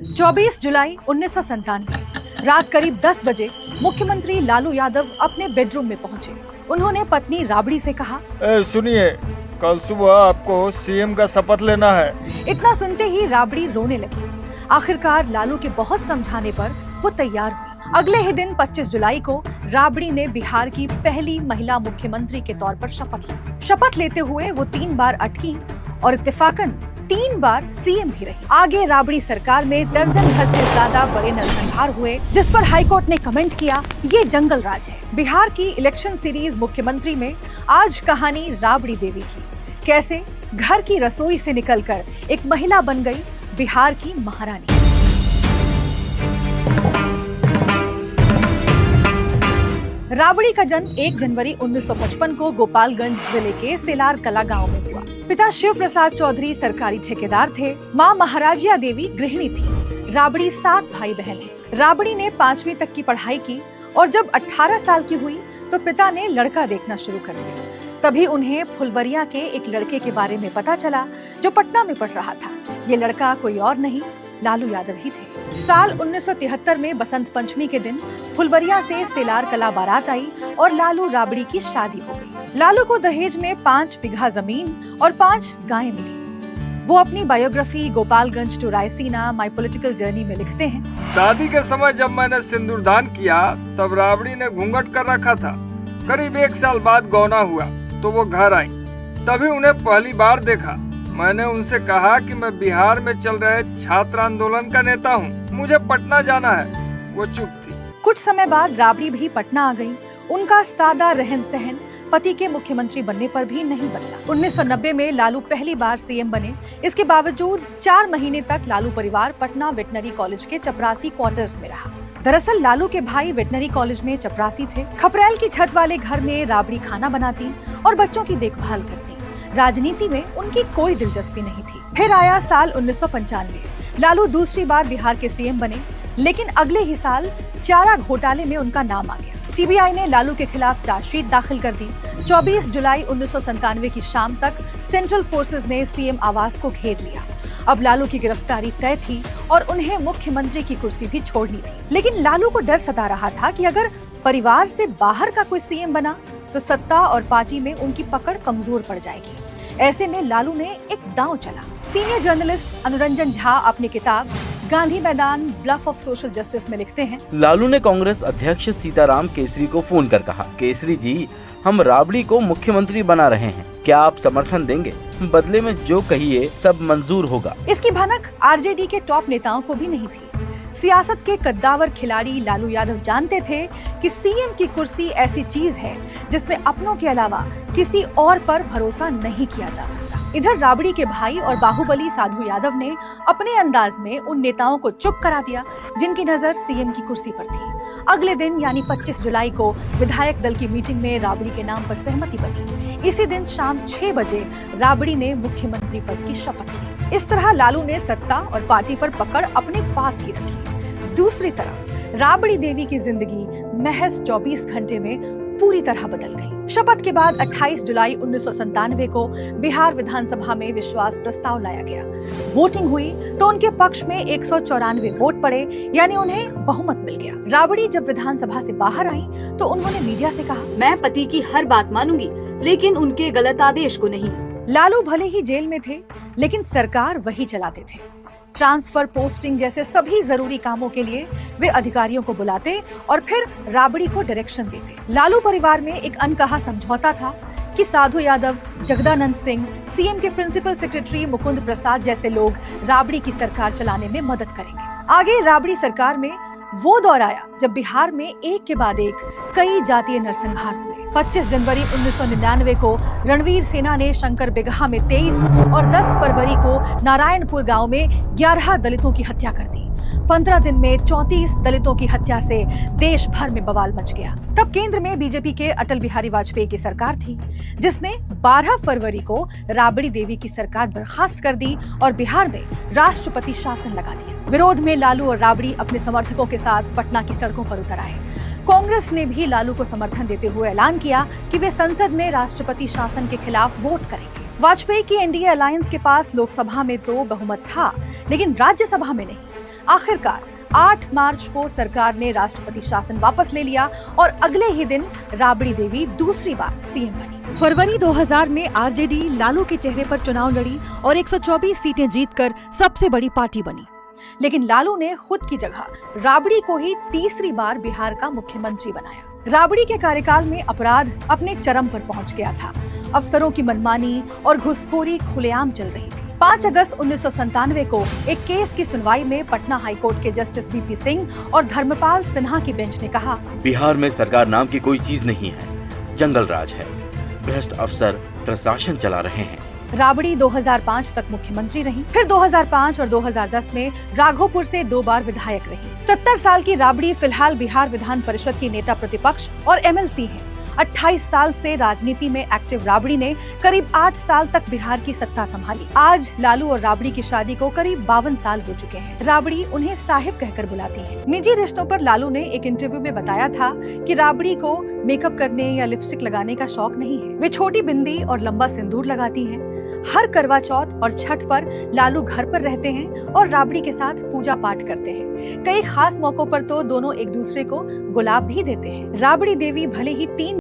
24 जुलाई 1997 रात करीब 10 बजे मुख्यमंत्री लालू यादव अपने बेडरूम में पहुंचे। उन्होंने पत्नी राबड़ी से कहा, सुनिए, कल सुबह आपको सीएम का शपथ लेना है। इतना सुनते ही राबड़ी रोने लगी। आखिरकार लालू के बहुत समझाने पर वो तैयार हुई। अगले ही दिन 25 जुलाई को राबड़ी ने बिहार की पहली महिला मुख्यमंत्री के तौर पर शपथ ली। शपथ लेते हुए वो 3 बार अटकी और इत्तेफाकन 3 बार सीएम भी रही। आगे राबड़ी सरकार में दर्जन भर से ज्यादा बड़े नरसंहार हुए, जिस पर हाईकोर्ट ने कमेंट किया, ये जंगल राज है। बिहार की इलेक्शन सीरीज मुख्यमंत्री में आज कहानी राबड़ी देवी की, कैसे घर की रसोई से निकलकर एक महिला बन गई बिहार की महारानी। राबड़ी का जन्म 1 जनवरी 1955 को गोपालगंज जिले के सेलार कला गांव में हुआ। पिता शिव प्रसाद चौधरी सरकारी ठेकेदार थे। मां महाराजिया देवी गृहिणी थी। राबड़ी 7 भाई बहन है। राबड़ी ने 5वीं तक की पढ़ाई की और जब 18 साल की हुई तो पिता ने लड़का देखना शुरू कर दिया। तभी उन्हें फुलवरिया के एक लड़के के बारे में पता चला जो पटना में पढ़ रहा था। ये लड़का कोई और नहीं, लालू यादव ही थे। साल 1973 में बसंत पंचमी के दिन फुलवरिया से सेलार कला बारात आई और लालू राबड़ी की शादी हो गई। लालू को दहेज में 5 बीघा जमीन और 5 गायें मिली। वो अपनी biography Gopalganj to Raisina my political journey में लिखते हैं, शादी के समय जब मैंने सिंदूरदान किया तब राबड़ी ने घूंघट कर रखा था। करीब 1 साल बाद गौना हुआ तो वो घर आई, तभी उन्हें पहली बार देखा। मैंने उनसे कहा कि मैं बिहार में चल रहे छात्र आंदोलन का नेता हूँ, मुझे पटना जाना है। वो चुप थी। कुछ समय बाद राबड़ी भी पटना आ गई। उनका सादा रहन सहन पति के मुख्यमंत्री बनने पर भी नहीं बदला। 1990 में लालू पहली बार सीएम बने। इसके बावजूद 4 महीने तक लालू परिवार पटना वेटनरी कॉलेज के चपरासी क्वार्टर्स में रहा। दरअसल लालू के भाई वेटनरी कॉलेज में चपरासी थे। खपरेल की छत वाले घर में राबड़ी खाना बनाती और बच्चों की देखभाल करती। राजनीति में उनकी कोई दिलचस्पी नहीं थी। फिर आया साल 1995। लालू दूसरी बार बिहार के सीएम बने, लेकिन अगले ही साल चारा घोटाले में उनका नाम आ गया। सीबीआई ने लालू के खिलाफ चार्जशीट दाखिल कर दी। 24 जुलाई 1997 की शाम तक सेंट्रल फोर्सेज ने सीएम आवास को घेर लिया। अब लालू की गिरफ्तारी तय थी और उन्हें मुख्यमंत्री की कुर्सी भी छोड़नी थी। लेकिन लालू को डर सता रहा था कि अगर परिवार से बाहर का कोई सीएम बना तो सत्ता और पार्टी में उनकी पकड़ कमजोर पड़ जाएगी। ऐसे में लालू ने एक दांव चला। सीनियर जर्नलिस्ट अनुरंजन झा अपनी किताब गांधी मैदान ब्लफ ऑफ सोशल जस्टिस में लिखते हैं, लालू ने कांग्रेस अध्यक्ष सीताराम केसरी को फोन कर कहा, केसरी जी, हम राबड़ी को मुख्यमंत्री बना रहे हैं, क्या आप समर्थन देंगे? बदले में जो कहिए सब मंजूर होगा। इसकी भनक आरजेडी के टॉप नेताओं को भी नहीं थी। सियासत के कद्दावर खिलाड़ी लालू यादव जानते थे कि सीएम की कुर्सी ऐसी चीज है जिसमें अपनों के अलावा किसी और पर भरोसा नहीं किया जा सकता। इधर राबड़ी के भाई और बाहुबली साधु यादव ने अपने अंदाज में उन नेताओं को चुप करा दिया जिनकी नजर सीएम की कुर्सी पर थी। अगले दिन यानी 25 जुलाई को विधायक दल की मीटिंग में राबड़ी के नाम पर सहमति बनी। इसी दिन शाम 6 बजे राबड़ी ने मुख्यमंत्री पद की शपथ ली। इस तरह लालू ने सत्ता और पार्टी पर पकड़ अपने पास ही रखी। दूसरी तरफ राबड़ी देवी की जिंदगी महज 24 घंटे में पूरी तरह बदल गई। शपथ के बाद 28 जुलाई 1997 को बिहार विधानसभा में विश्वास प्रस्ताव लाया गया। वोटिंग हुई तो उनके पक्ष में 194 वोट पड़े, यानी उन्हें बहुमत मिल गया। राबड़ी जब विधानसभा से बाहर आई तो उन्होंने मीडिया से कहा, मैं पति की हर बात मानूंगी, लेकिन उनके गलत आदेश को नहीं। लालू भले ही जेल में थे, लेकिन सरकार वही चलाते थे। ट्रांसफर, पोस्टिंग जैसे सभी जरूरी कामों के लिए वे अधिकारियों को बुलाते और फिर राबड़ी को डायरेक्शन देते। लालू परिवार में एक अनकहा समझौता था कि साधु यादव, जगदानंद सिंह, सीएम के प्रिंसिपल सेक्रेटरी मुकुंद प्रसाद जैसे लोग राबड़ी की सरकार चलाने में मदद करेंगे। आगे राबड़ी सरकार में वो दौर आया जब बिहार में एक के बाद एक कई जातीय नरसंहार हुए। 25 जनवरी 1999 को रणवीर सेना ने शंकर बिगहा में 23 और 10 फरवरी को नारायणपुर गांव में 11 दलितों की हत्या कर दी। 15 दिन में 34 दलितों की हत्या से देश भर में बवाल मच गया। तब केंद्र में बीजेपी के अटल बिहारी वाजपेयी की सरकार थी, जिसने 12 फरवरी को राबड़ी देवी की सरकार बर्खास्त कर दी और बिहार में राष्ट्रपति शासन लगा दिया। विरोध में लालू और राबड़ी अपने समर्थकों के साथ पटना की सड़कों पर उतर आए। कांग्रेस ने भी लालू को समर्थन देते हुए ऐलान किया कि वे संसद में राष्ट्रपति शासन के खिलाफ वोट करेंगे। वाजपेयी की एनडीए अलायंस के पास लोकसभा में तो बहुमत था, लेकिन राज्यसभा में नहीं। आखिरकार 8 मार्च को सरकार ने राष्ट्रपति शासन वापस ले लिया और अगले ही दिन राबड़ी देवी दूसरी बार सीएम बनी। फरवरी 2000 में आरजेडी लालू के चेहरे पर चुनाव लड़ी और 124 सीटें जीतकर सबसे बड़ी पार्टी बनी। लेकिन लालू ने खुद की जगह राबड़ी को ही तीसरी बार बिहार का मुख्यमंत्री बनाया। राबड़ी के कार्यकाल में अपराध अपने चरम पर पहुंच गया था। अफसरों की मनमानी और घुसखोरी खुलेआम चल रही थी। 5 अगस्त 1997 को एक केस की सुनवाई में पटना हाईकोर्ट के जस्टिस वीपी सिंह और धर्मपाल सिन्हा की बेंच ने कहा, बिहार में सरकार नाम की कोई चीज नहीं है, जंगल राज है, भ्रष्ट अफसर प्रशासन चला रहे हैं। राबड़ी 2005 तक मुख्यमंत्री रही, फिर 2005 और 2010 में राघोपुर से 2 बार विधायक रही। 70 साल की राबड़ी फिलहाल बिहार विधान परिषद की नेता प्रतिपक्ष और एमएलसी हैं। 28 साल से राजनीति में एक्टिव राबड़ी ने करीब 8 साल तक बिहार की सत्ता संभाली। आज लालू और राबड़ी की शादी को करीब 52 साल हो चुके हैं। राबड़ी उन्हें साहिब कहकर बुलाती है। निजी रिश्तों पर लालू ने एक इंटरव्यू में बताया था कि राबड़ी को मेकअप करने या लिपस्टिक लगाने का शौक नहीं है। वे छोटी बिंदी और लंबा सिंदूर लगाती हैं। हर करवा चौथ और छठ पर लालू घर पर रहते हैं और राबड़ी के साथ पूजा पाठ करते हैं। कई खास मौकों पर तो दोनों एक दूसरे को गुलाब भी देते हैं। राबड़ी देवी भले ही 3